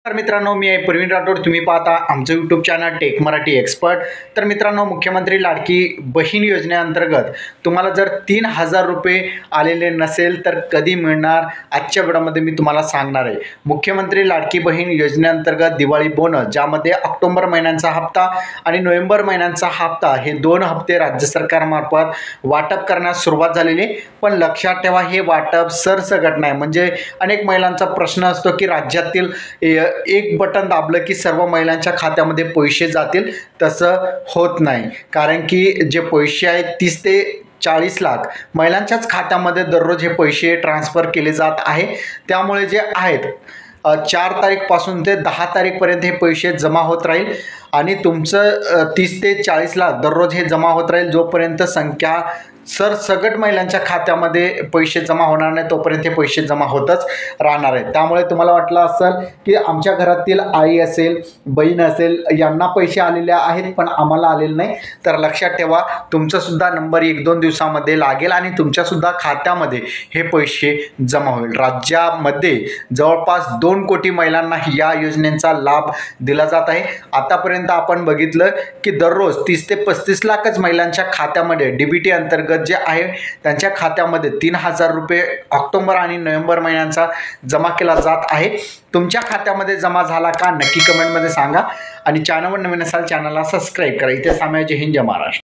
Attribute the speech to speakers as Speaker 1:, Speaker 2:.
Speaker 1: तर मित्रांनो, मी आहे प्रवीण राठोड. तुम्ही पाहता आमचं YouTube channel tech Marathi expert. तर मित्रांनो, मुख्यमंत्री लाडकी बहीण योजनेअंतर्गत तुम्हाला जर 3,000 रुपये आलेले नसेल तर कधी मिळणार, आजच्या व्हिडिओमध्ये मी तुम्हाला सांगणार आहे. मुख्यमंत्री लाडकी बहीण योजनेअंतर्गत दिवाळी बोनस, ज्यामध्ये ऑक्टोबर महिन्यांचा हप्ता आणि नोव्हेंबर महिन्यांचा हप्ता हे 2 हप्ते राज्य सरकारमार्फत वाटप करण्यास सुरुवात झालेली. पण लक्षात ठेवा, हे वाटप सरसकट नाही. म्हणजे अनेक महिलांचा प्रश्न असतो की राज्यातील एक बटन दाबलं की सर्व महिलांच्या खात्यामध्ये पैसे जातील. तसं होत नाही, कारण की जे पैसे आहेत 30 ते 40 लाख महिलांच्याच खात्यामध्ये दररोज हे पैसे ट्रान्सफर केले जात आहे. त्यामुळे जे आहेत 4 तारीखपासून ते 10 तारीखपर्यंत हे पैसे जमा होत राहील आणि तुमचं 30 ते 40 लाख दररोज हे जमा होत राहील. जोपर्यंत संख्या सरसकट महिलांच्या खात्यामध्ये पैसे जमा होणार नाही तोपर्यंत हे पैसे जमा होतच राहणार आहेत. त्यामुळे तुम्हाला वाटलं असेल की आमच्या घरातील आई असेल, बहीण असेल, यांना पैसे आलेले आहेत पण आम्हाला आलेले नाही, तर लक्षात ठेवा, तुमचासुद्धा नंबर 1-2 दिवसामध्ये लागेल आणि तुमच्यासुद्धा खात्यामध्ये हे पैसे जमा होईल. राज्यामध्ये जवळपास 2 कोटी महिलांना या योजनेचा लाभ दिला जात आहे. आतापर्यंत आपण बघितलं की दररोज 30 ते 35 लाखच महिलांच्या खात्यामध्ये डीबीटी अंतर्गत जे आहे त्यांच्या खात्यामध्ये 3,000 रुपये ऑक्टोबर आणि नोव्हेंबर महिन्यांचा जमा केला जात आहे. तुमच्या खात्यामध्ये जमा झाला का, नक्की कमेंटमध्ये सांगा. आणि चॅनलवर नवीन असाल चॅनलला सबस्क्राईब करा. इथे सामान्य जय हिंद, जय महाराष्ट्र.